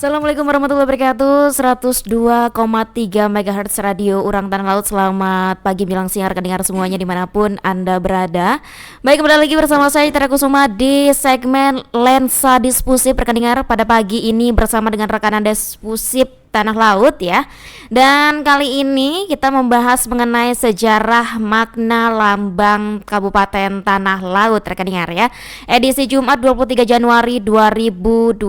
Assalamualaikum warahmatullahi wabarakatuh. 102,3 MHz Radio Urang Tanah Laut. Selamat pagi, bilang siang rekan dengar semuanya dimanapun Anda berada. Baik, kembali lagi bersama saya Tara Kusuma di segmen Lensa Diskusi rekan dengar pada pagi ini bersama dengan rekanan Diskusi Tanah Laut ya. Dan kali ini kita membahas mengenai sejarah makna lambang Kabupaten Tanah Laut rekan dengar ya. Edisi Jumat 23 Januari 2026.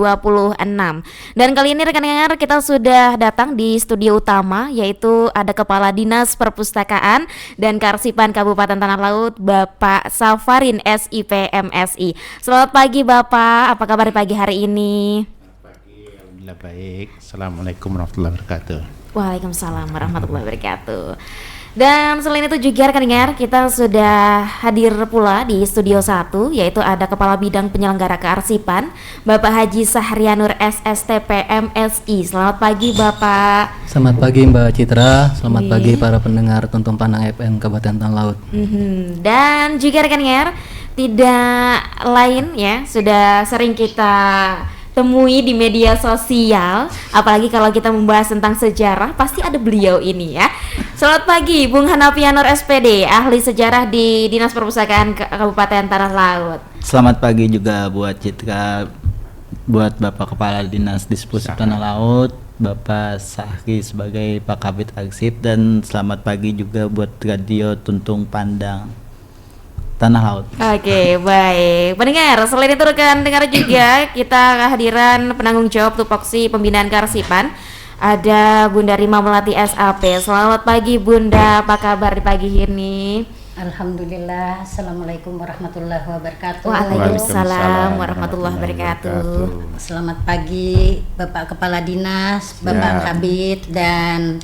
Dan kali ini rekan dengar kita sudah datang di studio utama, yaitu ada Kepala Dinas Perpustakaan dan Kearsipan Kabupaten Tanah Laut Bapak Safarin SIP MSI. Selamat pagi Bapak, apa kabar pagi hari ini? Alhamdulillah baik. Assalamualaikum warahmatullahi wabarakatuh. Waalaikumsalam warahmatullahi wabarakatuh. Dan selain itu juga rekan dengar, kita sudah hadir pula di studio 1, yaitu ada Kepala Bidang Penyelenggara Kearsipan Bapak Haji Sahrianur SSTP MSI. Selamat pagi Bapak. Selamat pagi Mbak Citra. Selamat pagi para pendengar Tuntung Pandang FM Kabupaten Tanah Laut. Dan juga rekan dengar, tidak lain ya, sudah sering kita temui di media sosial, apalagi kalau kita membahas tentang sejarah, pasti ada beliau ini ya. Selamat pagi Bung Hanafianur SPD, ahli sejarah di Dinas Perpustakaan Kabupaten Tanah Laut. Selamat pagi juga buat Citra, buat Bapak Kepala Dinas Dispus Tanah Laut, Bapak Sahri sebagai Pak Kabid Arsip, dan selamat pagi juga buat Radio Tuntung Pandang Tanah Laut. Oke, baik. Pendengar, selain itu rekan dengar juga kita kehadiran penanggung jawab tupoksi pembinaan kearsipan. Ada Bunda Rima Melati SAP. Selamat pagi Bunda, apa kabar di pagi ini? Alhamdulillah. Assalamualaikum warahmatullahi wabarakatuh. Waalaikumsalam warahmatullahi wabarakatuh. Selamat pagi Bapak Kepala Dinas, Bapak Kabid, dan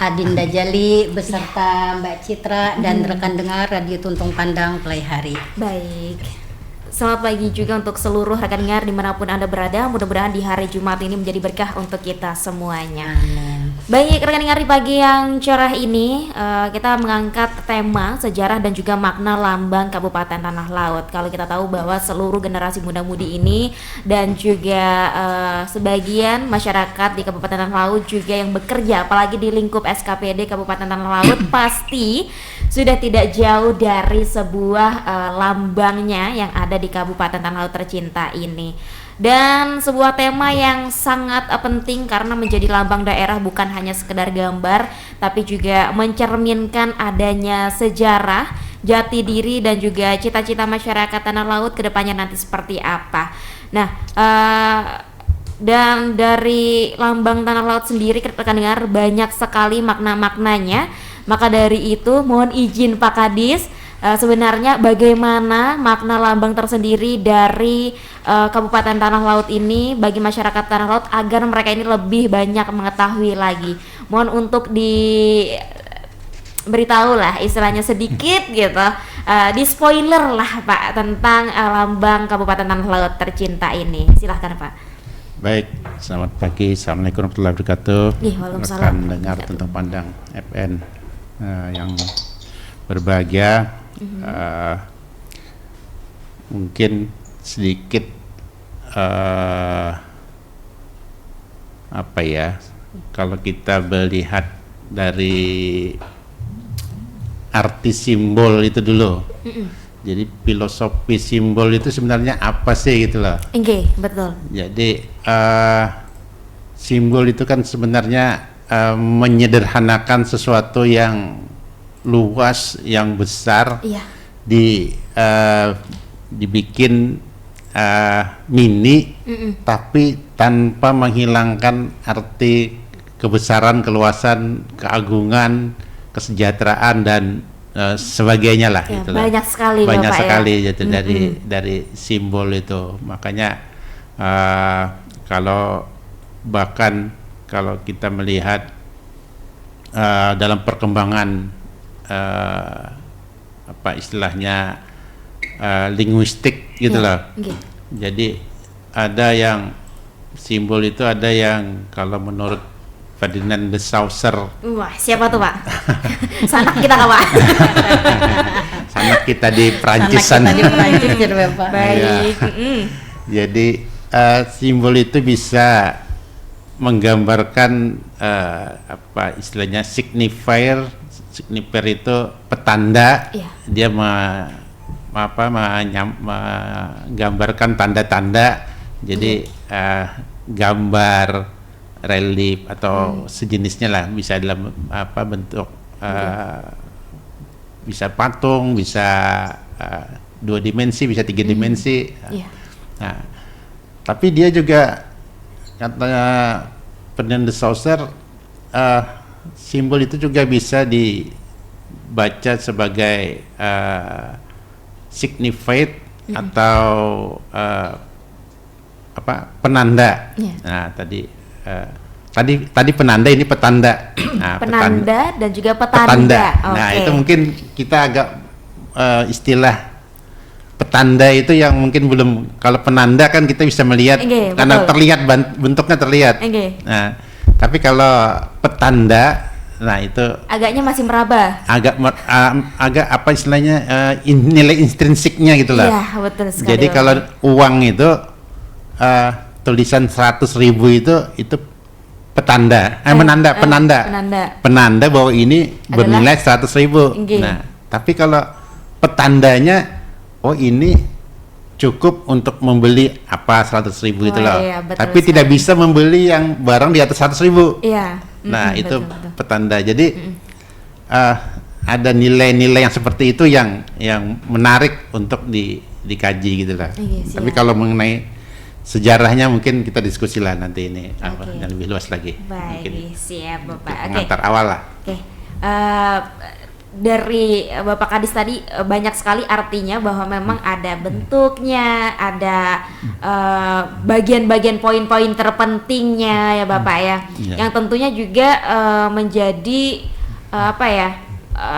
Adinda Jali beserta Mbak Citra dan rekan dengar Radio Tuntung Pandang Play Hari. Baik. Selamat pagi juga untuk seluruh rekan dengar dimanapun Anda berada. Mudah-mudahan di hari Jumat ini menjadi berkah untuk kita semuanya. Amin. Baik rekan dengar, di pagi yang cerah ini kita mengangkat tema sejarah dan juga makna lambang Kabupaten Tanah Laut. Kalau kita tahu bahwa seluruh generasi muda-mudi ini dan juga sebagian masyarakat di Kabupaten Tanah Laut juga yang bekerja apalagi di lingkup SKPD Kabupaten Tanah Laut pasti sudah tidak jauh dari sebuah lambangnya yang ada di Kabupaten Tanah Laut tercinta ini. Dan sebuah tema yang sangat penting karena menjadi lambang daerah bukan hanya sekedar gambar, tapi juga mencerminkan adanya sejarah, jati diri dan juga cita-cita masyarakat Tanah Laut ke depannya nanti seperti apa. Nah, dan dari lambang Tanah Laut sendiri rekan dengar banyak sekali makna-maknanya. Maka dari itu mohon izin Pak Kadis, sebenarnya bagaimana makna lambang tersendiri dari Kabupaten Tanah Laut ini bagi masyarakat Tanah Laut agar mereka ini lebih banyak mengetahui lagi. Mohon untuk diberitahu lah istilahnya sedikit gitu, di spoiler lah Pak tentang lambang Kabupaten Tanah Laut tercinta ini. Silahkan Pak. Baik, selamat pagi. Assalamualaikum warahmatullahi wabarakatuh. Waalaikumsalam. Rekan dengar Tuntung Pandang FN yang berbahagia. Mungkin sedikit apa ya, kalau kita melihat dari arti simbol itu dulu. Jadi filosofi simbol itu sebenarnya apa sih gitu loh. Oke, betul. Jadi simbol itu kan sebenarnya menyederhanakan sesuatu yang luas, yang besar, dibikin mini, tapi tanpa menghilangkan arti kebesaran, keluasan, keagungan, kesejahteraan dan sebagainya lah. Ya, gitu banyak sekali banyak Bapak, sekali ya. gitu dari simbol itu. Makanya kalau kita melihat dalam perkembangan apa istilahnya linguistik gitu loh. Jadi ada yang simbol itu, ada yang kalau menurut Ferdinand de Saussure. Wah, siapa tuh Pak? Sanak kita kah Pak? Sanak kita di Prancis sana. Di Prancis gitu Bapak. Baik. Jadi simbol itu bisa menggambarkan apa istilahnya signifier itu petanda. Iya. Dia menggambarkan tanda-tanda. Jadi gambar, relief atau sejenisnya lah, bisa dalam apa bentuk bisa patung, bisa 2 dimensi, bisa 3 dimensi. Iya. Nah, tapi dia juga katanya Ferdinand de Saussure, simbol itu juga bisa dibaca sebagai signified atau apa penanda. Iya. Nah, tadi penanda, ini petanda. Nah, Penanda dan juga petanda. Nah, Oke. itu mungkin kita agak istilah petanda itu yang mungkin belum, kalau penanda kan kita bisa melihat Oke, karena betul. terlihat bentuknya terlihat. Oke. Nah, tapi kalau petanda, nah itu Agaknya masih meraba. agak apa istilahnya nilai intrinsiknya gitu lah. Iya, betul sekali. Jadi Bapak. kalau uang itu tulisan 100.000 itu petanda, penanda penanda bahwa ini bernilai 100.000. Nggih. Nah, tapi kalau petandanya, oh ini cukup untuk membeli apa 100.000 itu Oh, loh. iya, betul Tapi sekali. tidak bisa membeli yang barang di atas 100.000. Iya. Nah, itu betul. petanda. Jadi ada nilai-nilai yang seperti itu yang menarik untuk dikaji gitu lah. Iya, Tapi siap. kalau mengenai sejarahnya mungkin kita diskusi lah nanti ini apa Oke. yang lebih luas lagi. Mungkin Baik, siap Bapak. Oke. pengantar awal lah. Oke. Dari Bapak Kadis tadi banyak sekali artinya bahwa memang ada bentuknya, ada bagian-bagian poin-poin terpentingnya ya Bapak ya. Iya. Yang tentunya juga menjadi apa ya?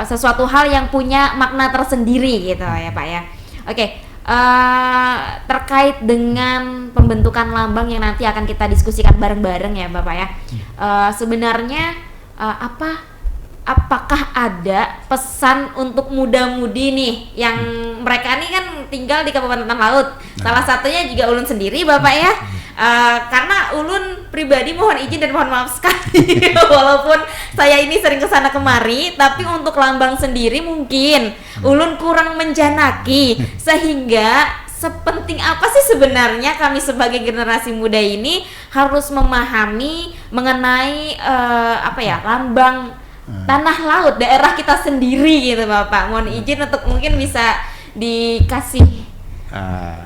Sesuatu hal yang punya makna tersendiri gitu ya Pak ya. Oke. Terkait dengan pembentukan lambang yang nanti akan kita diskusikan bareng-bareng ya Bapak ya. Sebenarnya apakah ada pesan untuk muda-mudi nih yang mereka ini kan tinggal di Kabupaten Tanah Laut. Salah satunya juga Ulun sendiri Bapak ya. Karena Ulun pribadi mohon izin dan mohon maaf sekali walaupun saya ini sering kesana kemari, tapi untuk lambang sendiri mungkin Ulun kurang menjanaki, sehingga sepenting apa sih sebenarnya kami sebagai generasi muda ini harus memahami mengenai lambang tanah laut daerah kita sendiri gitu Bapak. Mohon izin untuk mungkin bisa dikasih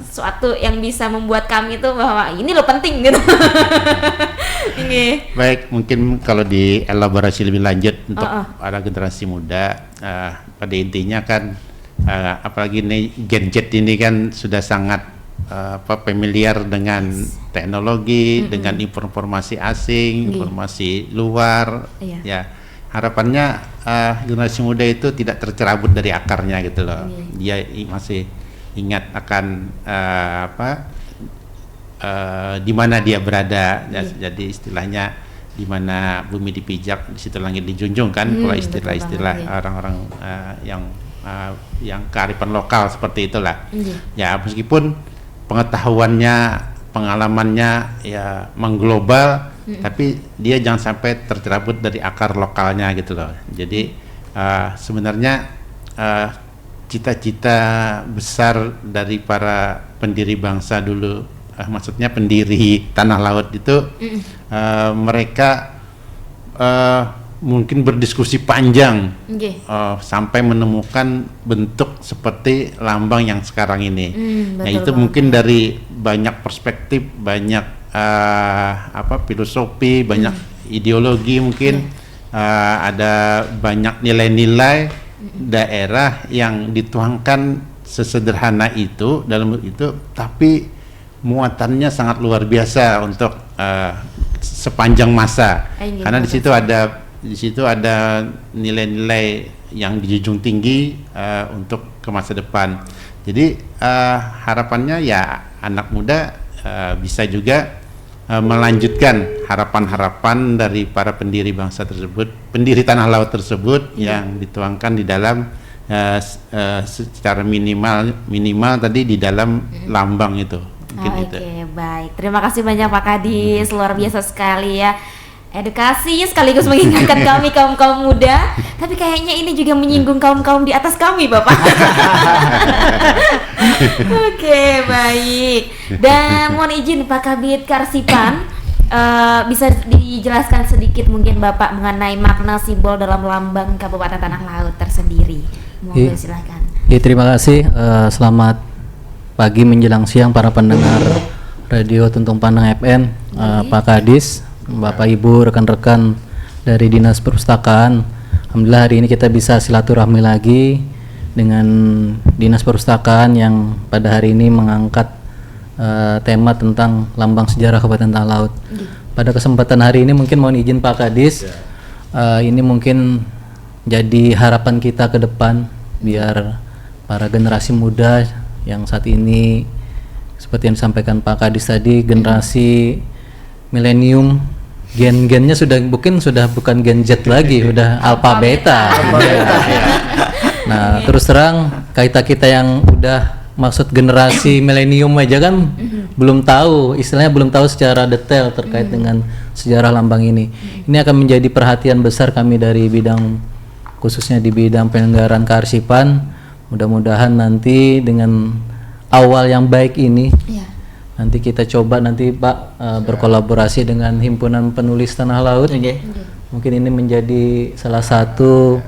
sesuatu yang bisa membuat kami itu bahwa ini loh penting gitu. Ini. Baik, mungkin kalau dielaborasi lebih lanjut untuk para generasi muda, pada intinya kan apalagi ini gadget ini kan sudah sangat familiar dengan teknologi, dengan informasi asing, informasi luar, Iya. ya. Harapannya generasi muda itu tidak tercerabut dari akarnya gitu loh. Dia masih ingat akan di mana dia berada. Jadi istilahnya di mana bumi dipijak, di situ langit dijunjung kan. Kalau istilah-istilah betul banget, orang-orang yang kearifan lokal seperti itulah. Ya meskipun pengetahuannya, pengalamannya ya mengglobal, tapi dia jangan sampai tercerabut dari akar lokalnya gitu loh. Jadi sebenarnya cita-cita besar dari para pendiri bangsa dulu, maksudnya pendiri tanah laut itu, mereka mungkin berdiskusi panjang sampai menemukan bentuk seperti lambang yang sekarang ini. Nah itu mungkin dari banyak perspektif, banyak filosofi, banyak ideologi mungkin, ada banyak nilai-nilai daerah yang dituangkan sesederhana itu dalam itu, tapi muatannya sangat luar biasa untuk sepanjang masa. Karena di situ ada nilai-nilai yang dijunjung tinggi untuk ke masa depan. Jadi harapannya ya anak muda bisa juga melanjutkan harapan-harapan dari para pendiri bangsa tersebut, pendiri tanah laut tersebut, yang dituangkan di dalam secara minimal tadi di dalam lambang itu. Mungkin Oke, itu. baik. Terima kasih banyak Pak Kadis, luar biasa sekali ya. Edukasi sekaligus mengingatkan kami kaum-kaum muda, tapi kayaknya ini juga menyinggung kaum-kaum di atas kami, Bapak. Oke, baik. Dan mohon izin Pak Kabid Karsipan, bisa dijelaskan sedikit mungkin Bapak mengenai makna simbol dalam lambang Kabupaten Tanah Laut tersendiri. Mohon silakan. Ya, terima kasih. Selamat pagi menjelang siang para pendengar Radio Tuntung Pandang FM, Pak Kadis, Bapak Ibu, rekan-rekan dari Dinas Perpustakaan. Alhamdulillah hari ini kita bisa silaturahmi lagi dengan Dinas Perpustakaan yang pada hari ini mengangkat tema tentang lambang sejarah Kabupaten Tanah Laut. Pada kesempatan hari ini mungkin mohon izin Pak Kadis, ini mungkin jadi harapan kita ke depan biar para generasi muda yang saat ini seperti yang disampaikan Pak Kadis tadi, generasi milenium, gen-gennya sudah bukan gen Z lagi, udah alpha beta. Nah, terus terang kita yang udah maksud generasi milenium aja kan belum tahu, istilahnya belum tahu secara detail terkait dengan sejarah lambang ini. Ini akan menjadi perhatian besar kami dari bidang, khususnya di bidang penyelenggaraan kearsipan. Mudah-mudahan nanti dengan awal yang baik ini, nanti kita coba nanti Pak berkolaborasi dengan Himpunan Penulis Tanah Laut. Mungkin ini menjadi salah satu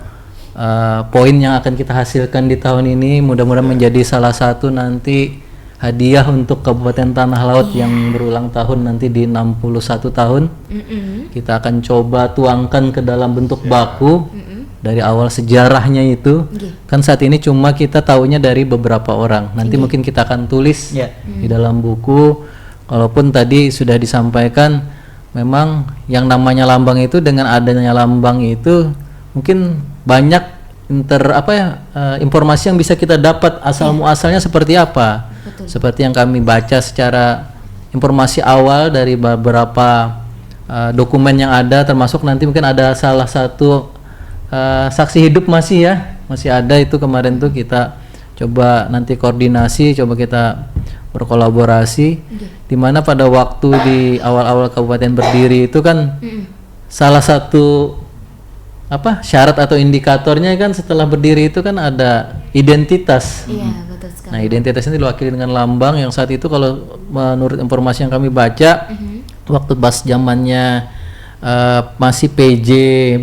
poin yang akan kita hasilkan di tahun ini. Mudah-mudahan menjadi salah satu nanti hadiah untuk Kabupaten Tanah Laut yang berulang tahun nanti di 61 tahun. Kita akan coba tuangkan ke dalam bentuk baku dari awal sejarahnya itu. Kan saat ini cuma kita tahunya dari beberapa orang. Nanti mungkin kita akan tulis di dalam buku. Walaupun tadi sudah disampaikan, memang yang namanya lambang itu, dengan adanya lambang itu mungkin banyak informasi yang bisa kita dapat asal muasalnya seperti apa. Seperti yang kami baca secara informasi awal dari beberapa dokumen yang ada, termasuk nanti mungkin ada salah satu saksi hidup masih ada itu kemarin tuh kita coba nanti koordinasi, coba kita berkolaborasi, di mana pada waktu di awal-awal kabupaten berdiri itu kan salah satu syarat atau indikatornya kan setelah berdiri itu kan ada identitas. Iya, betul sekali. Nah, identitas ini diwakili dengan lambang yang saat itu kalau menurut informasi yang kami baca waktu pas zamannya masih PJ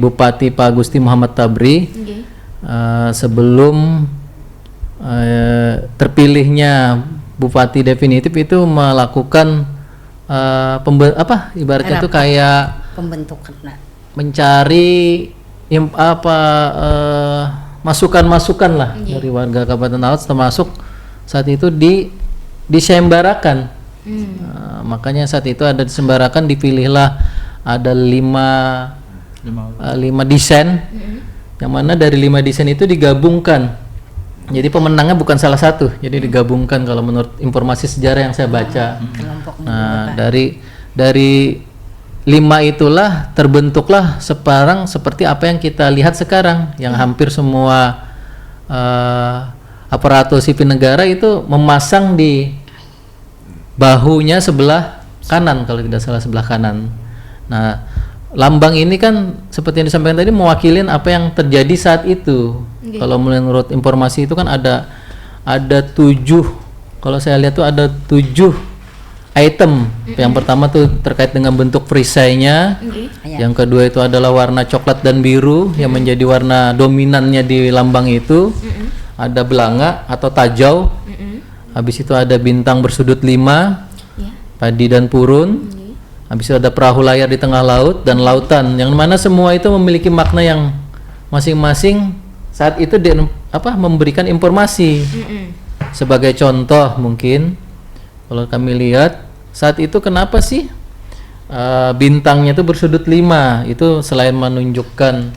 Bupati Pak Gusti Muhammad Tabri, sebelum terpilihnya Bupati definitif itu melakukan ibaratnya itu kayak Pembentukan. mencari masukan-masukan lah dari warga Kabupaten Laut, termasuk saat itu disembarakan. Makanya saat itu ada disembarakan, dipilihlah ada 5 desain, yang mana dari 5 desain itu digabungkan. Jadi pemenangnya bukan salah satu, jadi digabungkan kalau menurut informasi sejarah yang saya baca. Nah, dari 5 itulah terbentuklah sekarang seperti apa yang kita lihat sekarang, yang hampir semua aparatur sipil negara itu memasang di bahunya sebelah kanan, kalau tidak salah sebelah kanan. Nah, lambang ini kan seperti yang disampaikan tadi mewakili apa yang terjadi saat itu. Kalau menurut informasi itu kan ada 7, kalau saya lihat tuh ada 7 item. Yang pertama tuh terkait dengan bentuk perisainya. Yang kedua itu adalah warna coklat dan biru yang menjadi warna dominannya di lambang itu. Ada belanga atau tajau. Habis itu ada bintang bersudut 5, padi dan purun. Habis itu ada perahu layar di tengah laut dan lautan, yang mana semua itu memiliki makna yang masing-masing saat itu memberikan informasi. Sebagai contoh mungkin kalau kami lihat saat itu kenapa sih bintangnya itu bersudut 5, itu selain menunjukkan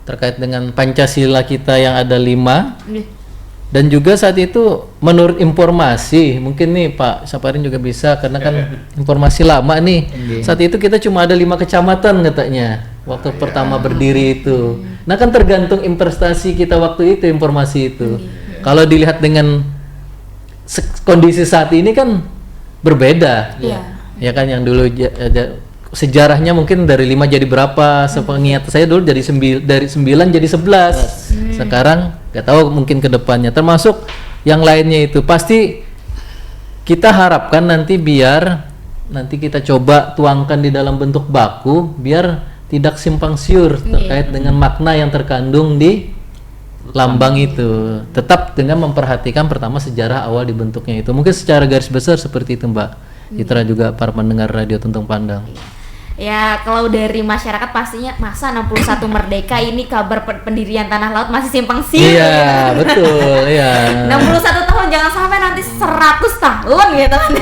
terkait dengan Pancasila kita yang ada 5, dan juga saat itu menurut informasi mungkin nih Pak Saparin juga bisa, karena kan informasi lama nih, saat itu kita cuma ada 5 kecamatan katanya waktu pertama berdiri itu. Nah kan tergantung investasi kita waktu itu, informasi itu. Kalau dilihat dengan kondisi saat ini kan berbeda. Iya. Ya kan yang dulu sejarahnya mungkin dari 5 jadi berapa, sepengingatan saya dulu dari 9 jadi 11. Sekarang nggak tahu mungkin ke depannya, termasuk yang lainnya itu pasti kita harapkan nanti biar nanti kita coba tuangkan di dalam bentuk baku biar tidak simpang siur terkait dengan makna yang terkandung di lambang itu, tetap dengan memperhatikan pertama sejarah awal dibentuknya itu. Mungkin secara garis besar seperti itu Mbak Citra, juga para pendengar Radio Tuntung Pandang. Ya, kalau dari masyarakat pastinya masa 61 merdeka ini kabar pendirian Tanah Laut masih simpang siur. Iya, betul, iya. 61 tahun, jangan sampai nanti 100 tahun gitu kan.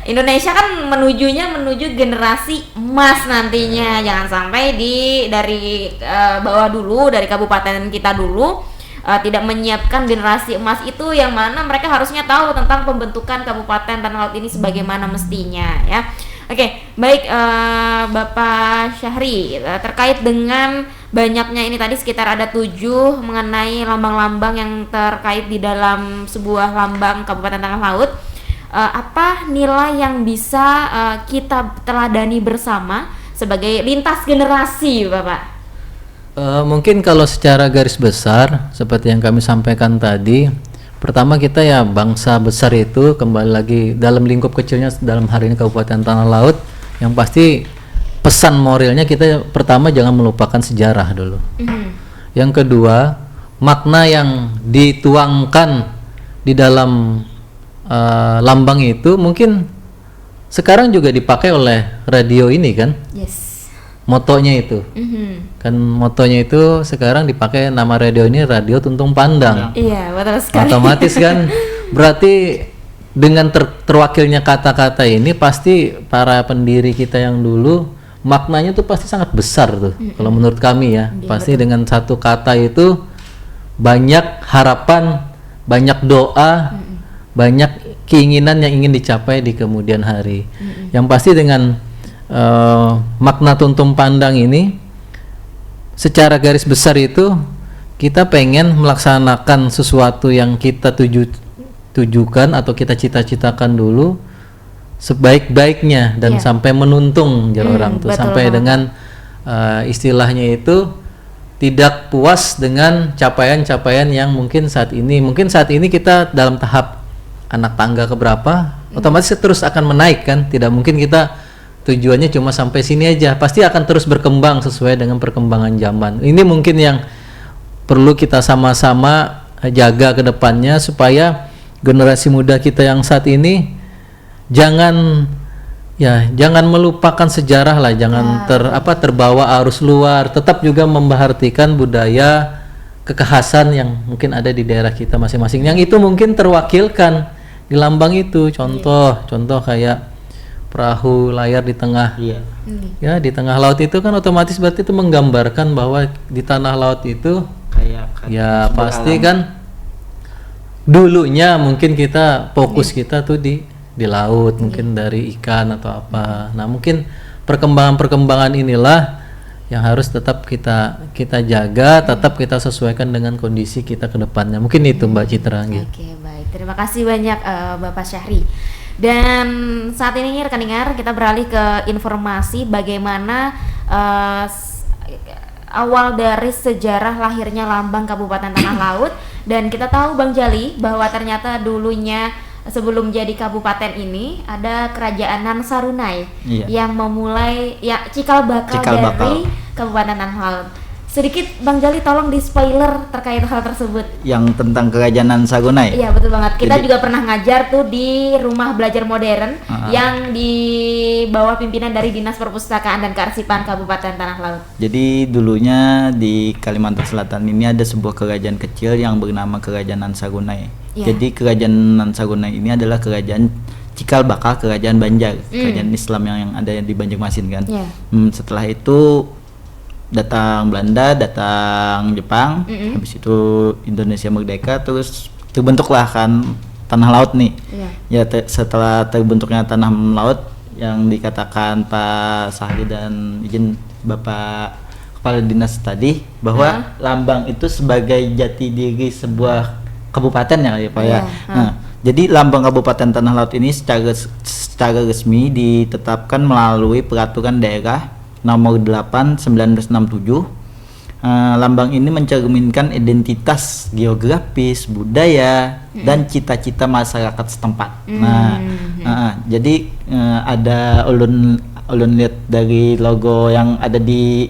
Indonesia kan menuju generasi emas nantinya. Jangan sampai dari bawah dulu, dari kabupaten kita dulu tidak menyiapkan generasi emas itu, yang mana mereka harusnya tahu tentang pembentukan Kabupaten Tanah Laut ini sebagaimana mestinya ya. Oke, baik Bapak Syahri, terkait dengan banyaknya ini tadi sekitar ada 7 mengenai lambang-lambang yang terkait di dalam sebuah lambang Kabupaten Tanah Laut. Apa nilai yang bisa kita teladani bersama sebagai lintas generasi, Bapak? Mungkin kalau secara garis besar seperti yang kami sampaikan tadi, pertama kita ya bangsa besar itu kembali lagi dalam lingkup kecilnya dalam hari ini Kabupaten Tanah Laut, yang pasti pesan moralnya kita pertama jangan melupakan sejarah dulu. Yang kedua, makna yang dituangkan di dalam lambang itu mungkin sekarang juga dipakai oleh radio ini kan. Yes. Motonya itu kan, motonya itu sekarang dipakai nama radio ini Radio Tuntung Pandang. Iya, betul sekali. Otomatis kan berarti dengan terwakilnya kata-kata ini pasti para pendiri kita yang dulu maknanya tuh pasti sangat besar tuh. Kalau menurut kami ya, pasti betul. Dengan satu kata itu banyak harapan, banyak doa, banyak keinginan yang ingin dicapai di kemudian hari. Yang pasti dengan makna Tuntung Pandang ini secara garis besar itu kita pengen melaksanakan sesuatu yang kita tujukan atau kita cita-citakan dulu sebaik-baiknya dan sampai menuntung orang tuh, sampai dengan istilahnya itu tidak puas dengan capaian-capaian yang mungkin saat ini kita dalam tahap anak tangga keberapa, otomatis terus akan menaik kan, tidak mungkin kita tujuannya cuma sampai sini aja, pasti akan terus berkembang sesuai dengan perkembangan zaman. Ini mungkin yang perlu kita sama-sama jaga ke depannya supaya generasi muda kita yang saat ini jangan melupakan sejarah lah, jangan terbawa arus luar, tetap juga memperhatikan budaya kekhasan yang mungkin ada di daerah kita masing-masing, yang itu mungkin terwakilkan di lambang itu. Contoh kayak perahu layar di tengah ya di tengah laut itu kan otomatis berarti itu menggambarkan bahwa di tanah laut itu ya pasti kan dulunya mungkin kita fokus kita tuh di laut, mungkin dari ikan atau apa. Nah mungkin perkembangan inilah yang harus tetap kita jaga, tetap kita sesuaikan dengan kondisi kita ke depannya. Mungkin itu Mbak Citra. Oke, baik, terima kasih banyak Bapak Syahri. Dan saat ini rekan dengar, kita beralih ke informasi bagaimana awal dari sejarah lahirnya lambang Kabupaten Tanah Laut. Dan kita tahu Bang Jali bahwa ternyata dulunya sebelum jadi kabupaten ini ada kerajaan Nansarunai yang memulai cikal bakal dari Kabupaten Tanah Laut. Sedikit Bang Jali tolong di spoiler terkait hal tersebut. Yang tentang kerajaan Nansarunai. Iya betul banget. Kita juga pernah ngajar tuh di rumah belajar modern yang di bawah pimpinan dari Dinas Perpustakaan dan Kearsipan Kabupaten Tanah Laut. Jadi dulunya di Kalimantan Selatan ini ada sebuah kerajaan kecil yang bernama Kerajaan Nansarunai. Jadi kerajaan Nansarunai ini adalah kerajaan cikal bakal kerajaan Banjar, kerajaan Islam yang ada di Banjarmasin kan. Setelah itu datang Belanda, datang Jepang, habis itu Indonesia merdeka, terus terbentuklah kan Tanah Laut nih. Setelah terbentuknya Tanah Laut yang dikatakan Pak Sahri dan izin Bapak Kepala Dinas tadi bahwa lambang itu sebagai jati diri sebuah kabupaten ya Pak ya. Nah, Jadi lambang Kabupaten Tanah Laut ini secara resmi ditetapkan melalui Peraturan Daerah Nomor 8 1967. Lambang ini mencerminkan identitas geografis, budaya, dan cita-cita masyarakat setempat. Jadi ada ulun lihat dari logo yang ada di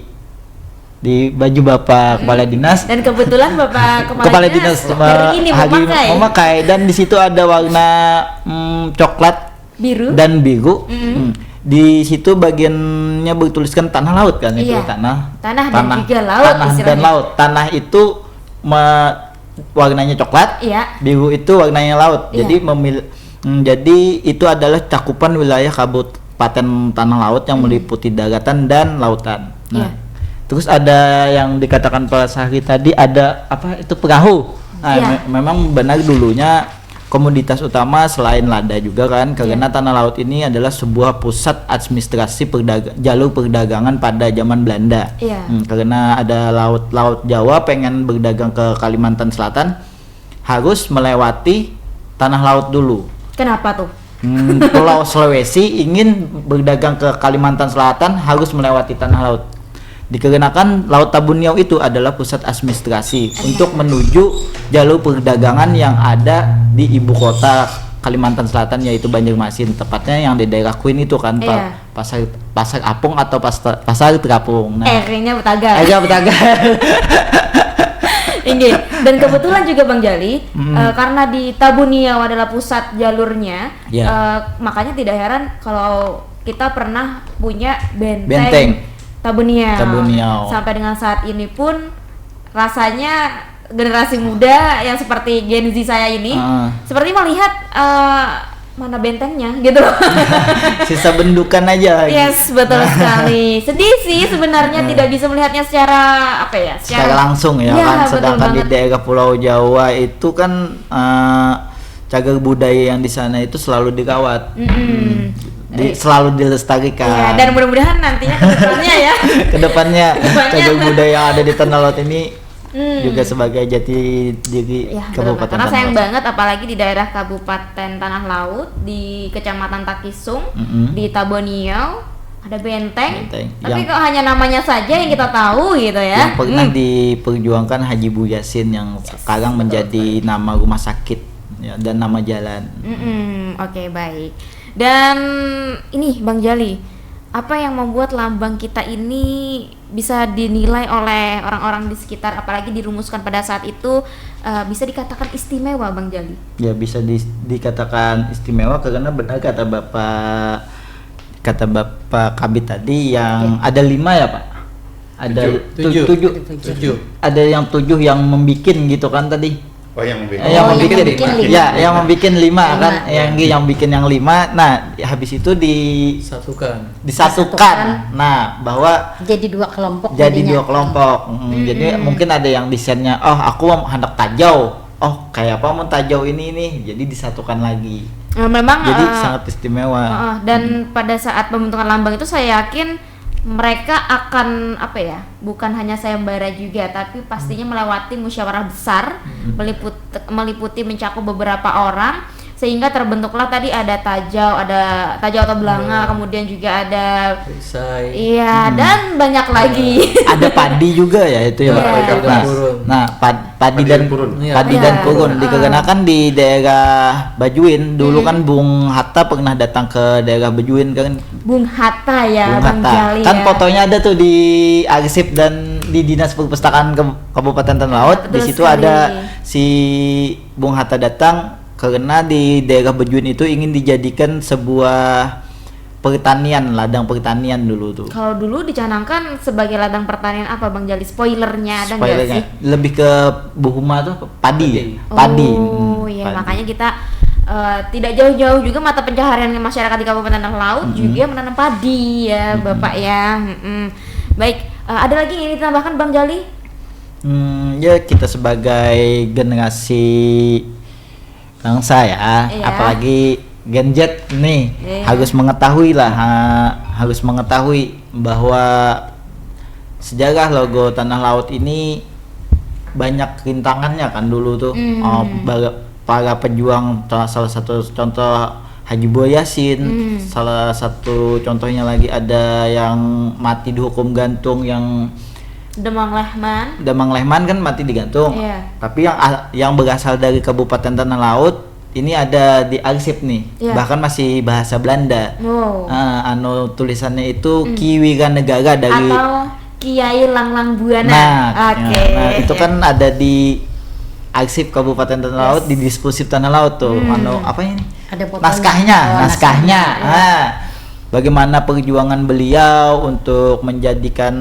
baju Bapak Kepala Dinas. Dan kebetulan Bapak Kepala Dinas hari ini memakai, dan di situ ada warna coklat biru dan biru. Di situ bagiannya bertuliskan tanah laut kan, itu Iya. tanah dan juga laut tanah dan istilahnya. laut. Tanah itu warnanya coklat, Iya. biru itu warnanya laut. Iya. Jadi itu adalah cakupan wilayah Kabupaten Tanah Laut yang meliputi daratan dan lautan. Iya. Terus ada yang dikatakan Pak Sahri tadi, ada apa itu perahu. Iya. Memang benar, dulunya komoditas utama selain lada juga kan, karena Tanah Laut ini adalah sebuah pusat administrasi jalur perdagangan pada zaman Belanda. Iya. Karena ada laut Jawa pengen berdagang ke Kalimantan Selatan harus melewati Tanah Laut dulu. Kenapa tuh? Pulau Sulawesi ingin berdagang ke Kalimantan Selatan harus melewati Tanah Laut. Dikarenakan Laut Tabuniau itu adalah pusat administrasi untuk menuju jalur perdagangan yang ada di ibu kota Kalimantan Selatan, yaitu Banjarmasin, tepatnya yang di daerah Queen itu kan, Iya. pasar Apung atau pasar Terapung. Kayaknya Betagar. Betagar. Ini dan kebetulan juga Bang Jali, karena di Tabuniau adalah pusat jalurnya, Ya. makanya tidak heran kalau kita pernah punya Benteng. benteng Tabuniau. Tabuniau. Sampai dengan saat ini pun rasanya generasi muda yang seperti Gen Z saya ini seperti melihat mana bentengnya gitu loh. Sisa bendukan aja. Yes, betul sekali. Sedih sih sebenarnya tidak bisa melihatnya secara apa ya? Secara langsung ya, kan. betul Sedangkan di banget. daerah Pulau Jawa itu kan cagar budaya yang di sana itu selalu dirawat. Selalu dilestarikan. Iya, dan mudah-mudahan nantinya ke depannya ya. Kedepannya Kedepannya. cagar budaya yang ada di Tanah Laut ini juga sebagai jati diri Ya, betul, Kabupaten karena Tanah sayang Laut. banget apalagi di daerah Kabupaten Tanah Laut di Kecamatan Takisung di Tabuniau ada benteng. Benteng. Tapi Yang- kok hanya namanya saja yang kita tahu gitu ya. Yang pernah diperjuangkan Haji Bu Yasin, yang sekarang menjadi nama rumah sakit ya, dan nama jalan. Oke, baik. Dan ini Bang Jali, apa yang membuat lambang kita ini bisa dinilai oleh orang-orang di sekitar, apalagi dirumuskan pada saat itu, bisa dikatakan istimewa Bang Jali? Ya bisa dikatakan istimewa karena benar kata Bapak Kabit tadi yang ada 5 ya Pak? Ada tujuh. Ada yang 7 yang membikin gitu kan tadi? Oh, yang yang yang membikin membikin 5. ya, yang membikin 5 kan, yang bikin yang 5. Nah, habis itu disatukan. Nah, bahwa Jadi 2 kelompok. jadi jadinya. 2 kelompok. Jadi mungkin ada yang desainnya, oh aku hendak tajau. Oh, kayak apa mau tajau ini nih. Jadi disatukan lagi. Memang Jadi sangat istimewa. dan pada saat pembentukan lambang itu saya yakin mereka akan apa ya, bukan hanya sayembara juga, tapi pastinya melewati musyawarah besar, meliputi mencakup beberapa orang, sehingga terbentuklah tadi ada tajau atau belanga, kemudian juga ada iya dan banyak lagi. Ada padi juga ya itu ya. Iya. Pak. Nah, padi dan purun. Padi Iya. dan purun dikarenakan di daerah Bajuin dulu kan Bung Hatta pernah datang ke daerah Bajuin kan. Bung Hatta ya, Bung Bang Hatta. Jali Kan ya. fotonya ada tuh di arsip dan di Dinas Perpustakaan Kabupaten Tanah Laut. Betul Di situ sekali. ada si Bung Hatta datang karena di daerah Bajuin itu ingin dijadikan sebuah ladang pertanian dulu tuh. Kalau dulu dicanangkan sebagai ladang pertanian apa Bang Jali? Spoilernya ada nggak Spoilernya sih? lebih ke Buhuma tuh padi. Padi. Oh iya, Padi. makanya kita tidak jauh-jauh juga mata pencaharian masyarakat di Kabupaten Tanah Laut juga menanam padi ya Bapak ya. Baik, ada lagi yang ingin ditambahkan Bang Jali? Ya kita sebagai generasi bangsa ya, Iya. apalagi Gen Z nih Iya. harus mengetahui lah, harus mengetahui bahwa sejarah logo Tanah Laut ini banyak rintangannya kan dulu tuh. para pejuang, salah satu contoh Haji Buah Yasin, salah satu contohnya lagi ada yang mati dihukum gantung, yang Demang Lehman kan mati digantung. Iya. Tapi yang berasal dari Kabupaten Tanah Laut ini ada di arsip nih, Iya. bahkan masih bahasa Belanda. Wow. Tulisannya itu Ki Wiranegara dari Atau Kiai Langlang Buana. Nah, Oke. nah itu kan ada di arsip Kabupaten Tanah Laut, di Dispusif Tanah Laut tuh. Apa ini? Ada fotonya. Naskahnya. Oh, Naskahnya. Bagaimana perjuangan beliau untuk menjadikan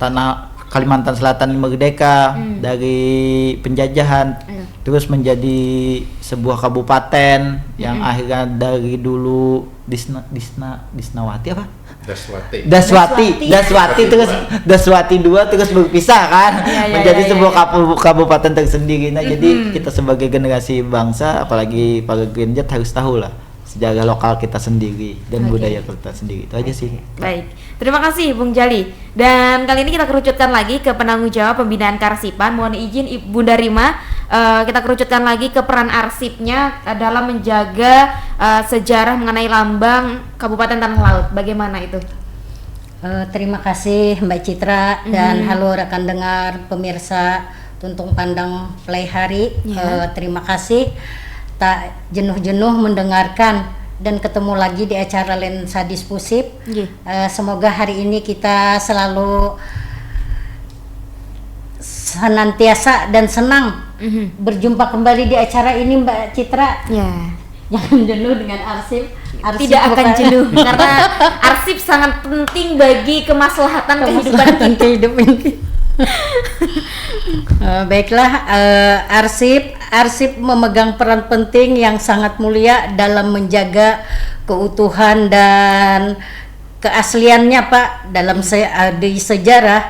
tanah Kalimantan Selatan merdeka dari penjajahan, terus menjadi sebuah kabupaten yang akhirnya dari dulu Disnawati apa? Daswati terus Daswati 2 terus berpisah kan, menjadi sebuah kabupaten tersendiri. Nah, jadi kita sebagai generasi bangsa, apalagi para Genjet, harus tahu lah sejarah lokal kita sendiri dan budaya kita sendiri. Itu aja sih. Baik, terima kasih Bung Jali. Dan kali ini kita kerucutkan lagi ke penanggung jawab pembinaan Karsipan. Mohon izin Bunda Rima, kita kerucutkan lagi ke peran arsipnya dalam menjaga sejarah mengenai lambang Kabupaten Tanah Laut. Bagaimana itu? Terima kasih Mbak Citra dan halo rekan dengar pemirsa Tuntung Pandang Playhari. Terima kasih, tak jenuh-jenuh mendengarkan dan ketemu lagi di acara Lensa Dispusif. Semoga hari ini kita selalu senantiasa dan senang berjumpa kembali di acara ini Mbak Citra. Jangan jenuh dengan arsip. Tidak akan jenuh karena arsip sangat penting bagi kemaslahatan kehidupan kita. Baiklah, arsip memegang peran penting yang sangat mulia dalam menjaga keutuhan dan keasliannya Pak dalam di sejarah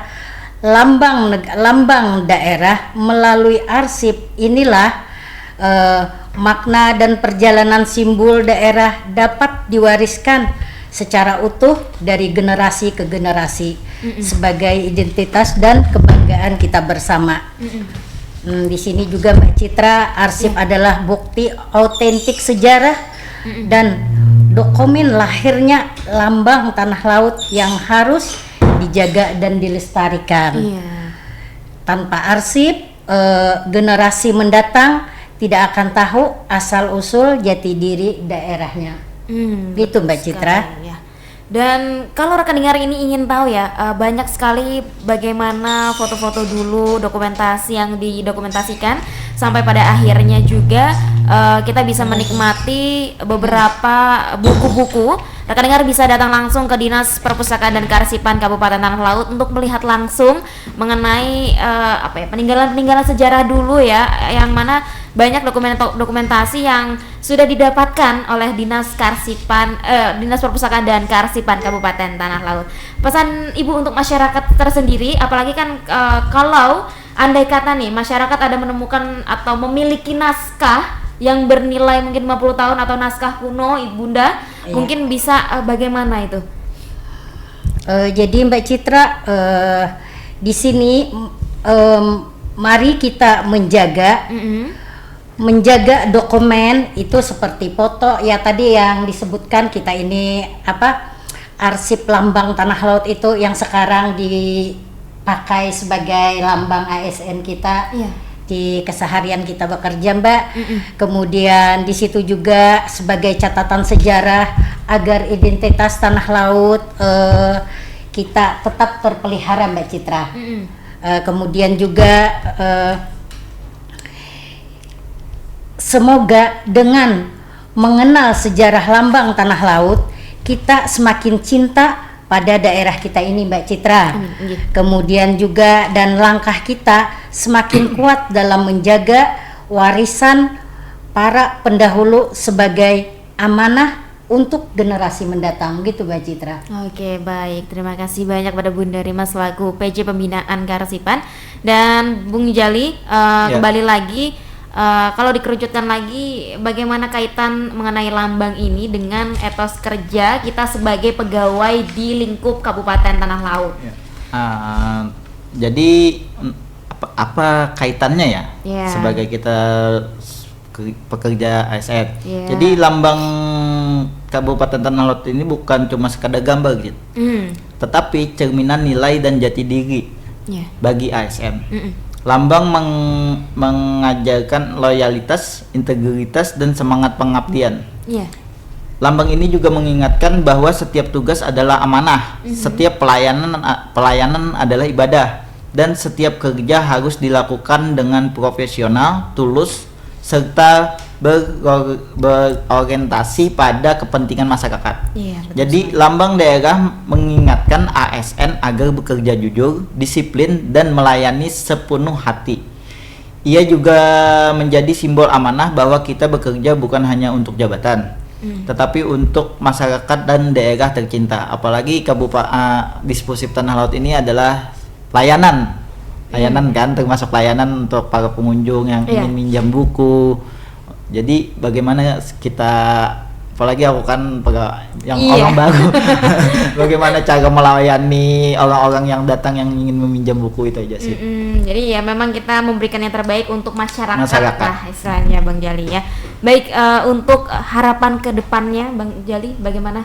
lambang daerah. Melalui arsip inilah makna dan perjalanan simbol daerah dapat diwariskan secara utuh dari generasi ke generasi sebagai identitas dan kebanggaan kita bersama. Di sini juga Mbak Citra, arsip adalah bukti autentik sejarah dan dokumen lahirnya lambang tanah laut yang harus dijaga dan dilestarikan. Tanpa arsip, generasi mendatang tidak akan tahu asal-usul jati diri daerahnya. Gitu Mbak Citra. Dan kalau rekan dengar ini ingin tahu ya, banyak sekali bagaimana foto-foto dulu, dokumentasi yang didokumentasikan sampai pada akhirnya juga kita bisa menikmati beberapa buku-buku. Rekan dengar bisa datang langsung ke Dinas Perpustakaan dan Kearsipan Kabupaten Tanah Laut untuk melihat langsung mengenai peninggalan-peninggalan sejarah dulu ya, yang mana banyak dokumentasi yang sudah didapatkan oleh Dinas Perpustakaan dan Kearsipan Kabupaten Tanah Laut. Pesan Ibu untuk masyarakat tersendiri, apalagi kan kalau andai kata nih masyarakat ada menemukan atau memiliki naskah yang bernilai mungkin 50 tahun atau naskah kuno, Ibunda, mungkin bisa bagaimana itu? Jadi Mbak Citra, di sini mari kita menjaga dokumen itu seperti foto ya tadi yang disebutkan kita ini arsip lambang tanah laut itu yang sekarang dipakai sebagai lambang ASN kita di keseharian kita bekerja Mbak. Kemudian di situ juga sebagai catatan sejarah agar identitas tanah laut kita tetap terpelihara Mbak Citra. Kemudian juga semoga dengan mengenal sejarah lambang tanah laut kita semakin cinta pada daerah kita ini Mbak Citra. Kemudian juga dan langkah kita semakin kuat dalam menjaga warisan para pendahulu sebagai amanah untuk generasi mendatang gitu Mbak Citra. Oke, baik, terima kasih banyak pada Bunda Rima selaku PJ Pembinaan Kearsipan. Dan Bung Jali, kembali lagi, kalau dikerucutkan lagi, bagaimana kaitan mengenai lambang ini dengan etos kerja kita sebagai pegawai di lingkup Kabupaten Tanah Laut? Jadi apa kaitannya ya? Sebagai kita pekerja ASN. Iya. Jadi lambang Kabupaten Tanah Lot ini bukan cuma sekadar gambar gitu, tetapi cerminan nilai dan jati diri Iya. bagi ASN. Lambang mengajarkan loyalitas, integritas, dan semangat pengabdian. Iya. Lambang ini juga mengingatkan bahwa setiap tugas adalah amanah, setiap pelayanan adalah ibadah, dan setiap kerja harus dilakukan dengan profesional, tulus, serta berorientasi pada kepentingan masyarakat. Iya, betul Jadi lambang daerah mengingatkan ASN agar bekerja jujur, disiplin, dan melayani sepenuh hati. Ia juga menjadi simbol amanah bahwa kita bekerja bukan hanya untuk jabatan, tetapi untuk masyarakat dan daerah tercinta. Apalagi Dispusip Tanah Laut ini adalah layanan kan, termasuk layanan untuk para pengunjung yang Iya. ingin minjam buku. Jadi bagaimana kita, apalagi aku kan yang Iya. orang baru, bagaimana cara melayani orang-orang yang datang yang ingin meminjam buku itu aja sih. Jadi ya memang kita memberikan yang terbaik untuk masyarakat, Masyarakat. lah istilahnya Bang Jali ya. Baik, untuk harapan ke depannya Bang Jali bagaimana?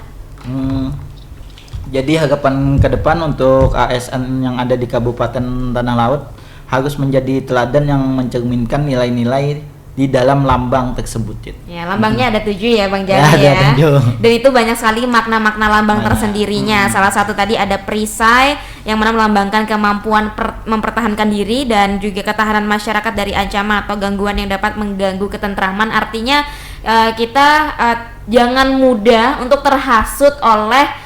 Jadi harapan ke depan untuk ASN yang ada di Kabupaten Tanah Laut harus menjadi teladan yang mencerminkan nilai-nilai di dalam lambang tersebut. Cid. Ya, lambangnya ada 7 ya Bang Ya, Jali ada 7. Dan itu banyak sekali makna-makna lambang tersendirinya. Salah satu tadi ada perisai yang mana melambangkan kemampuan mempertahankan diri dan juga ketahanan masyarakat dari ancaman atau gangguan yang dapat mengganggu ketentraman. Artinya kita jangan mudah untuk terhasut oleh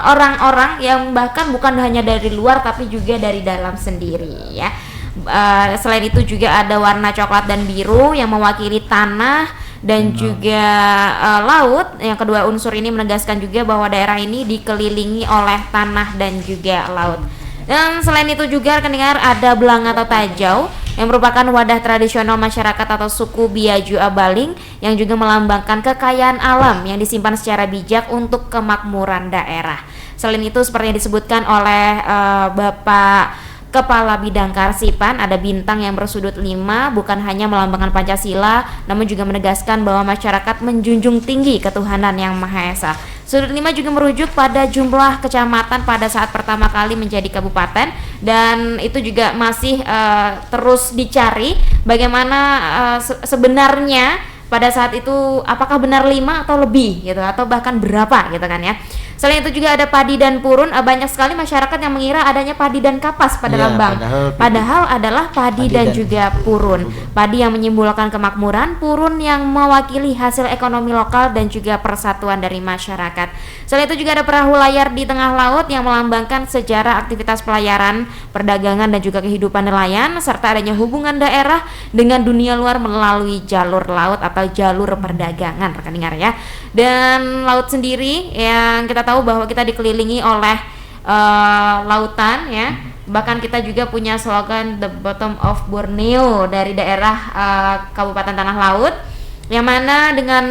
orang-orang yang bahkan bukan hanya dari luar tapi juga dari dalam sendiri ya. Selain itu juga ada warna coklat dan biru yang mewakili tanah dan juga laut. Yang kedua unsur ini menegaskan juga bahwa daerah ini dikelilingi oleh tanah dan juga laut. Dan selain itu juga rekan dengar ada belang atau tajau yang merupakan wadah tradisional masyarakat atau suku Biaju Abaling yang juga melambangkan kekayaan alam yang disimpan secara bijak untuk kemakmuran daerah. Selain itu seperti yang disebutkan oleh Bapak Kepala Bidang Karsipan, ada bintang yang bersudut 5 bukan hanya melambangkan Pancasila namun juga menegaskan bahwa masyarakat menjunjung tinggi ketuhanan yang Maha Esa. Sudut 5 juga merujuk pada jumlah kecamatan pada saat pertama kali menjadi kabupaten dan itu juga masih terus dicari bagaimana sebenarnya pada saat itu apakah benar 5 atau lebih gitu atau bahkan berapa gitu kan ya. Selain itu juga ada padi dan purun. Banyak sekali masyarakat yang mengira adanya padi dan kapas pada lambang. Padahal adalah padi dan juga purun. Padi yang menyimbolkan kemakmuran, purun yang mewakili hasil ekonomi lokal dan juga persatuan dari masyarakat. Selain itu juga ada perahu layar di tengah laut yang melambangkan sejarah aktivitas pelayaran, perdagangan dan juga kehidupan nelayan serta adanya hubungan daerah dengan dunia luar melalui jalur laut atau jalur perdagangan rekan dengar ya. Dan laut sendiri yang kita tahu bahwa kita dikelilingi oleh lautan ya. Bahkan kita juga punya slogan The Bottom of Borneo dari daerah Kabupaten Tanah Laut yang mana dengan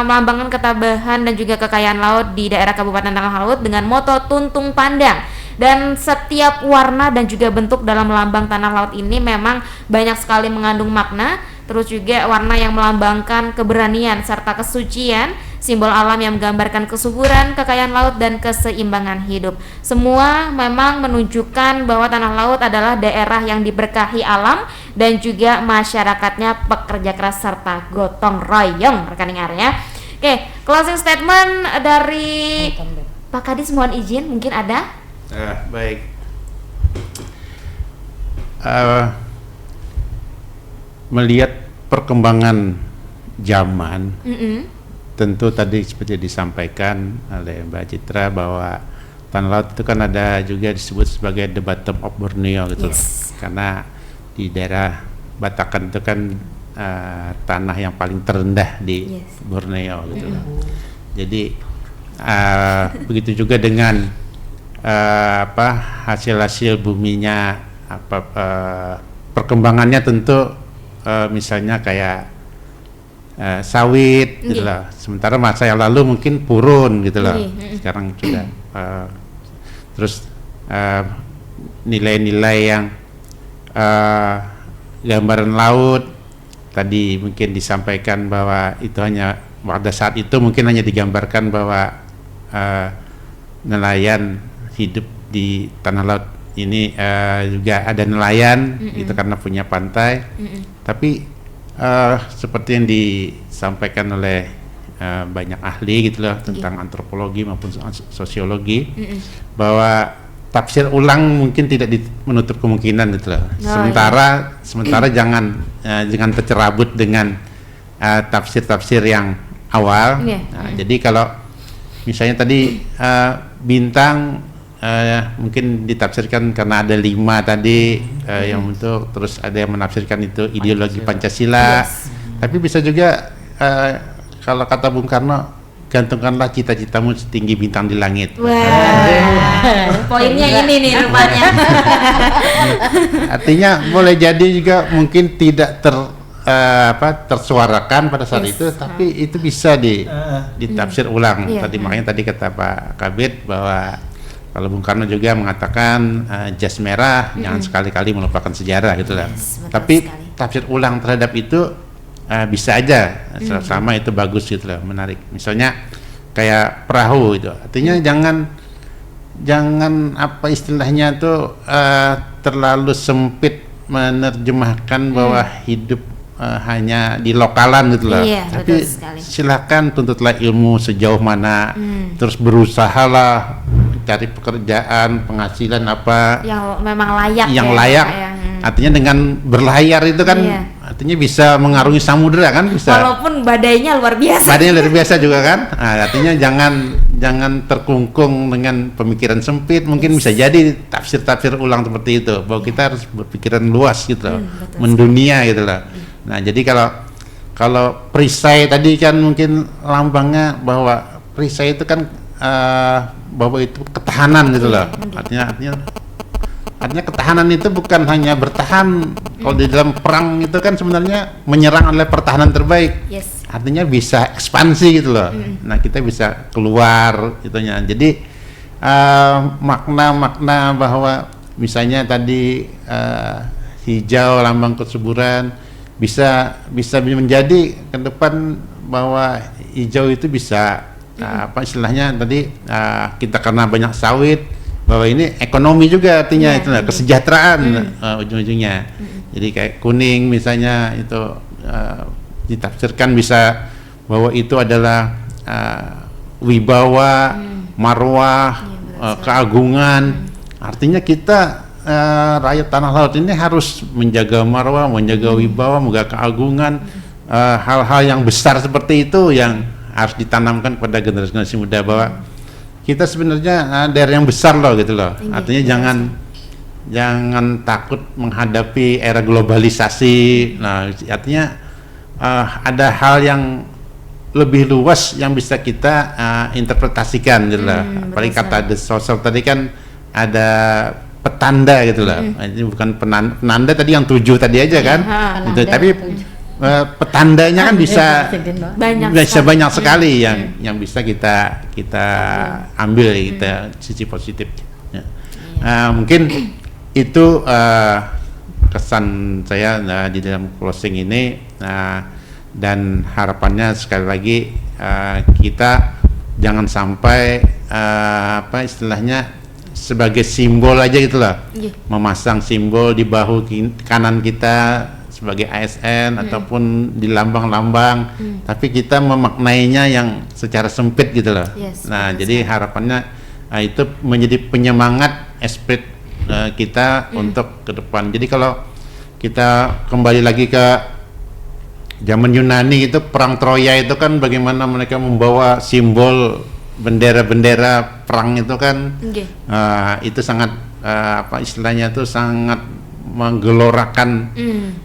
melambangkan ketabahan dan juga kekayaan laut di daerah Kabupaten Tanah Laut dengan moto Tuntung Pandang. Dan setiap warna dan juga bentuk dalam lambang tanah laut ini memang banyak sekali mengandung makna. Terus juga warna yang melambangkan keberanian serta kesucian, simbol alam yang menggambarkan kesuburan, kekayaan laut dan keseimbangan hidup. Semua memang menunjukkan bahwa tanah laut adalah daerah yang diberkahi alam dan juga masyarakatnya pekerja keras serta gotong royong rekan dengar ya. Oke, closing statement dari Pak Kadis mohon izin mungkin ada? Baik. Melihat perkembangan zaman, tentu tadi seperti disampaikan oleh Mbak Citra bahwa tanah laut itu kan ada juga disebut sebagai the bottom of Borneo gitu loh. Karena di daerah Batakan itu kan tanah yang paling terendah di Borneo gitu loh. Jadi begitu juga dengan hasil-hasil buminya perkembangannya tentu misalnya kayak sawit gitu loh. Sementara masa yang lalu mungkin purun gitu loh. Sekarang sudah terus nilai-nilai yang gambaran laut tadi mungkin disampaikan bahwa itu hanya pada saat itu mungkin hanya digambarkan bahwa nelayan hidup di tanah laut ini juga ada nelayan itu karena punya pantai, tapi seperti yang disampaikan oleh banyak ahli gitu loh tentang antropologi maupun sosiologi, bahwa tafsir ulang mungkin tidak menutup kemungkinan gitu loh. Sementara jangan tercerabut dengan tafsir-tafsir yang awal. Nah, jadi kalau misalnya tadi bintang mungkin ditafsirkan karena ada 5 tadi yang untuk, terus ada yang menafsirkan itu ideologi Pancasila. Tapi bisa juga kalau kata Bung Karno, gantungkanlah cita-citamu setinggi bintang di langit. Poinnya ini nih rupanya. Artinya boleh jadi juga mungkin tidak tersuarakan pada saat itu, tapi itu bisa ditafsir ulang. Makanya tadi kata Pak Kabid bahwa kalau Bung Karno juga mengatakan jas merah jangan sekali-kali melupakan sejarah gitu lah. Tapi tafsir ulang terhadap itu bisa aja, sama itu bagus gitu loh, menarik. Misalnya kayak perahu itu, artinya jangan apa istilahnya tuh terlalu sempit menerjemahkan bahwa hidup hanya di lokalan gitu loh. Tapi silakan tuntutlah ilmu sejauh mana, terus berusahalah cari pekerjaan, penghasilan apa yang memang layak. Yang layak. Artinya dengan berlayar itu kan artinya bisa mengarungi samudera kan, bisa. Walaupun badainya luar biasa. Badainya luar biasa juga kan. Nah, artinya jangan terkungkung dengan pemikiran sempit. Mungkin bisa jadi tafsir ulang seperti itu, bahwa kita harus berpikiran luas gitu loh, mendunia gitu loh. Nah, jadi kalau perisai tadi kan mungkin lambangnya bahwa perisai itu kan bahwa itu ketahanan gitu loh. Artinya ketahanan itu bukan hanya bertahan. Kalau di dalam perang itu kan sebenarnya menyerang adalah pertahanan terbaik. Artinya bisa ekspansi gitu loh. Nah, kita bisa keluar itunya. Jadi makna-makna bahwa misalnya tadi hijau lambang kesuburan bisa menjadi ke depan bahwa hijau itu bisa apa istilahnya tadi kita karena banyak sawit, bahwa ini ekonomi juga artinya itu kesejahteraan ujung-ujungnya. Jadi kayak kuning misalnya itu ditafsirkan bisa bahwa itu adalah wibawa, marwah, keagungan. Artinya kita rakyat tanah laut ini harus menjaga marwah, menjaga wibawa, menjaga keagungan, hal-hal yang besar seperti itu yang harus ditanamkan pada generasi muda, bahwa kita sebenarnya daerah yang besar loh gitu loh. Artinya jangan takut menghadapi era globalisasi. Nah, artinya ada hal yang lebih luas yang bisa kita interpretasikan gitu loh. Apalagi kata the social tadi kan ada petanda gitu loh. Ini bukan penanda tadi yang 7 tadi aja kan. Gitu. Tapi petandanya kan bisa banyak sekali yang bisa kita ambil kita sisi positif. Mungkin itu kesan saya di dalam closing ini, dan harapannya sekali lagi kita jangan sampai apa istilahnya sebagai simbol aja gitu loh, memasang simbol di bahu kanan kita sebagai ASN ataupun di lambang-lambang, tapi kita memaknainya yang secara sempit gitu loh. Nah, jadi harapannya itu menjadi penyemangat esprit kita untuk ke depan. Jadi kalau kita kembali lagi ke zaman Yunani itu, perang Troya itu kan bagaimana mereka membawa simbol bendera-bendera perang itu kan, itu sangat apa istilahnya itu sangat menggelorakan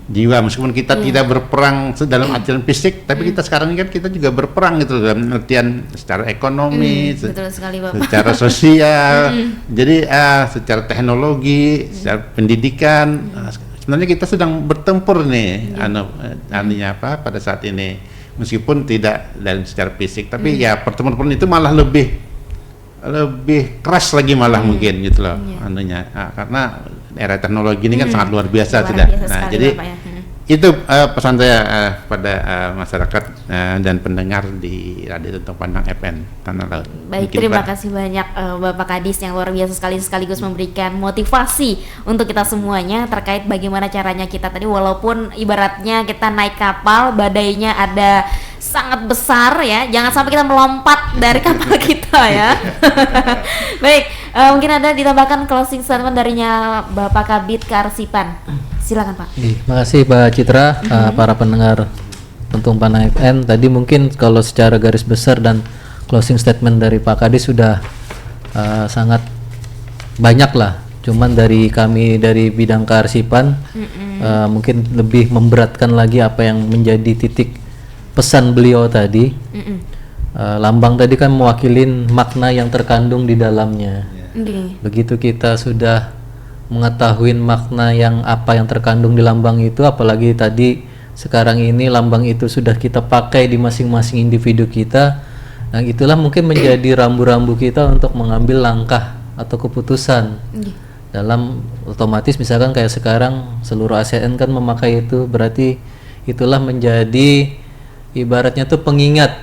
jiwa, meskipun kita tidak berperang dalam artian fisik, tapi kita sekarang ini kan kita juga berperang gitu dalam artian secara ekonomi, betul sekali, Bapak. secara sosial, jadi secara teknologi, secara pendidikan, sebenarnya kita sedang bertempur nih, artinya apa pada saat ini, meskipun tidak dalam secara fisik, tapi ya pertemuan itu malah lebih keras lagi malah mungkin gitu loh, karena era teknologi ini kan sangat luar biasa sudah. Nah, jadi Itu pesan saya pada masyarakat dan pendengar di Radio Tuntong Pandang FM Tanah Laut. Baik, Mungkin, terima Pak. kasih banyak Bapak Kadis yang luar biasa sekaligus memberikan motivasi untuk kita semuanya terkait bagaimana caranya kita tadi, walaupun ibaratnya kita naik kapal, badainya ada sangat besar ya, jangan sampai kita melompat dari kapal kita ya. Baik, mungkin ada ditambahkan closing statement darinya Bapak Kabid Kearsipan. Silakan Pak. Terima kasih Pak Citra, para pendengar Tuntong Pandang FM. Tadi mungkin kalau secara garis besar dan closing statement dari Pak Kadis sudah sangat banyak lah. Cuman dari kami dari bidang kearsipan mungkin lebih memberatkan lagi apa yang menjadi titik pesan beliau tadi. Lambang tadi kan mewakilin makna yang terkandung di dalamnya. Begitu kita sudah mengetahui makna yang apa yang terkandung di lambang itu, apalagi tadi sekarang ini lambang itu sudah kita pakai di masing-masing individu kita, nah itulah mungkin menjadi rambu-rambu kita untuk mengambil langkah atau keputusan dalam otomatis. Misalkan kayak sekarang seluruh ASN kan memakai itu, berarti itulah menjadi ibaratnya tuh pengingat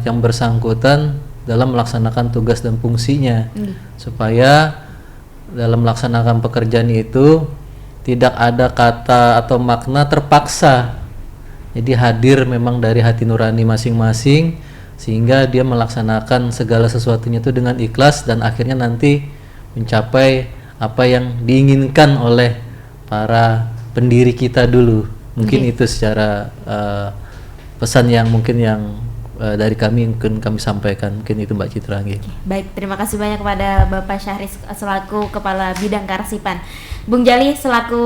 yang bersangkutan dalam melaksanakan tugas dan fungsinya, supaya dalam melaksanakan pekerjaan itu tidak ada kata atau makna terpaksa. Jadi hadir memang dari hati nurani masing-masing, sehingga dia melaksanakan segala sesuatunya itu dengan ikhlas dan akhirnya nanti mencapai apa yang diinginkan oleh para pendiri kita dulu. Mungkin itu secara pesan yang mungkin yang dari kami mungkin kami sampaikan, mungkin itu Mbak Citra. Baik, terima kasih banyak kepada Bapak Syahris selaku Kepala Bidang Kearsipan, Bung Jali selaku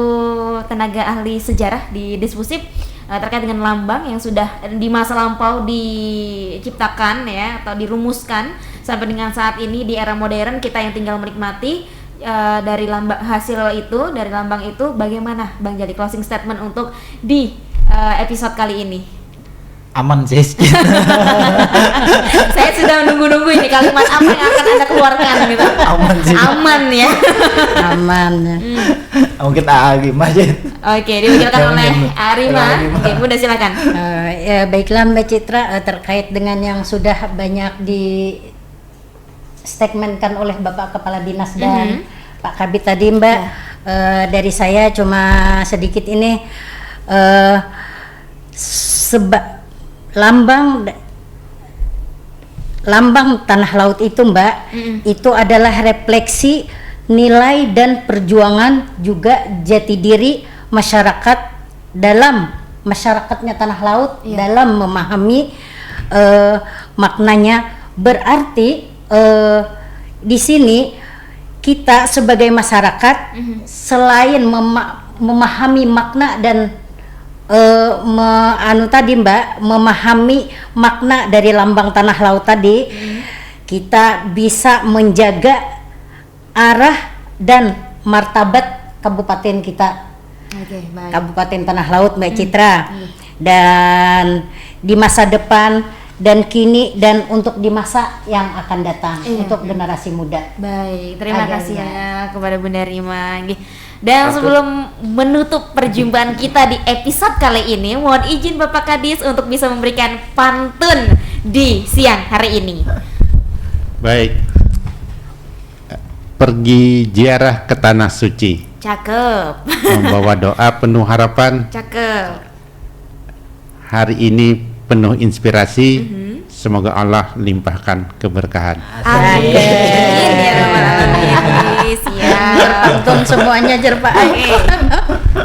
tenaga ahli sejarah di Dispusip terkait dengan lambang yang sudah di masa lampau diciptakan ya atau dirumuskan sampai dengan saat ini di era modern, kita yang tinggal menikmati dari hasil itu, dari lambang itu. Bagaimana Bang Jali closing statement untuk di episode kali ini? Aman sih. Saya sudah menunggu-nunggu ini kalimat apa yang akan Anda keluarkan gitu. Aman sih. Aman ya. Aman. Mungkin Arima aja. Oke, diwakilkan oleh Arima. Oke, Bunda silakan. Ya, baiklah Mbak Citra, terkait dengan yang sudah banyak di statementkan oleh Bapak Kepala Dinas dan Pak Kabid tadi Mbak, dari saya cuma sedikit ini lambang tanah laut itu Mbak, itu adalah refleksi nilai dan perjuangan juga jati diri masyarakat dalam masyarakatnya tanah laut dalam memahami maknanya. Berarti di sini kita sebagai masyarakat selain memahami makna dan tadi Mbak, memahami makna dari lambang tanah laut tadi, kita bisa menjaga arah dan martabat kabupaten kita, Baik. Kabupaten Tanah Laut Mbak Citra, dan di masa depan dan kini dan untuk di masa yang akan datang untuk generasi muda. Baik, terima kasih ya kepada Bunda Rima. Dan sebelum menutup perjumpaan kita di episode kali ini, mohon izin Bapak Kadis untuk bisa memberikan pantun di siang hari ini. Baik. Pergi ziarah ke tanah suci, Cakep. membawa doa penuh harapan. Cakep. Hari ini penuh inspirasi. Semoga Allah limpahkan keberkahan. Amin. Ya Rabbal Alamin. Siap. Untung semuanya Pak.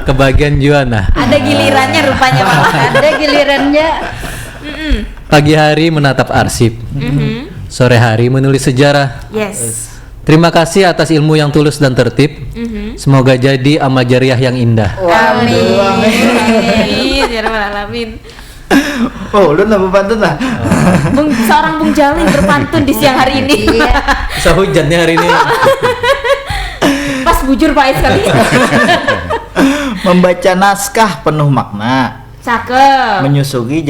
Kebagian Juana. Ada gilirannya rupanya Pak. Ada gilirannya. Pagi hari menatap arsip, sore hari menulis sejarah. Yes. Terima kasih atas ilmu yang tulus dan tertib. Semoga jadi amal jariah yang indah. Amin. Amin. Ya Rabbal Alamin. Oh, lu nambah pantun lah. Seorang Bung Jali berpantun di siang hari ini. Bisa hujannya hari ini. Pas bujur Pak sekali. Membaca naskah penuh makna, Cakep. menyusuri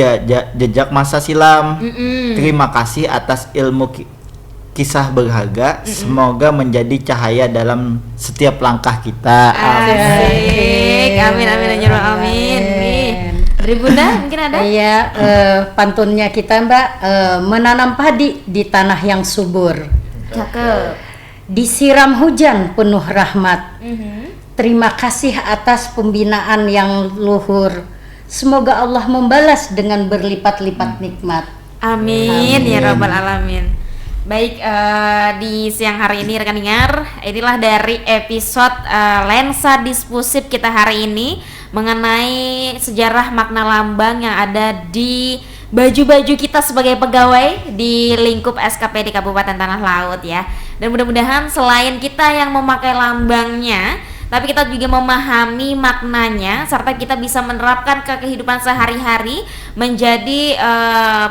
jejak masa silam. Terima kasih atas ilmu kisah berharga. Semoga menjadi cahaya dalam setiap langkah kita. Asik. Amin amin ya rabbal alamin. Dari Bunda mungkin ada? Iya, pantunnya kita Mbak, menanam padi di tanah yang subur, Cakep. disiram hujan penuh rahmat. Terima kasih atas pembinaan yang luhur. Semoga Allah membalas dengan berlipat-lipat nikmat. Amin, ya rabbal alamin. Baik, di siang hari ini rekan dengar, inilah dari episode lensa diskursif kita hari ini mengenai sejarah makna lambang yang ada di baju-baju kita sebagai pegawai di lingkup SKPD Kabupaten Tanah Laut ya. Dan mudah-mudahan selain kita yang memakai lambangnya, tapi kita juga memahami maknanya serta kita bisa menerapkan ke kehidupan sehari-hari menjadi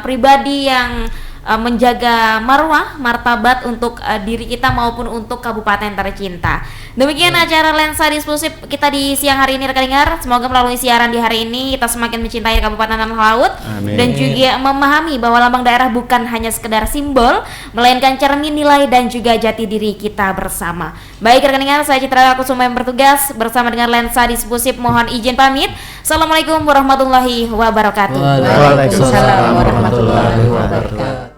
pribadi yang menjaga marwah, martabat untuk diri kita maupun untuk kabupaten tercinta. Demikian acara lensa diskursif kita di siang hari ini rekan dengar. Semoga melalui siaran di hari ini kita semakin mencintai Kabupaten Tanah Laut. Amin. Dan juga memahami bahwa lambang daerah bukan hanya sekedar simbol, melainkan cermin nilai dan juga jati diri kita bersama. Baik rekan dengar, saya Citra Kusuma yang bertugas bersama dengan lensa diskursif mohon izin pamit. Assalamualaikum warahmatullahi wabarakatuh. Waalaikumsalam warahmatullahi wabarakatuh.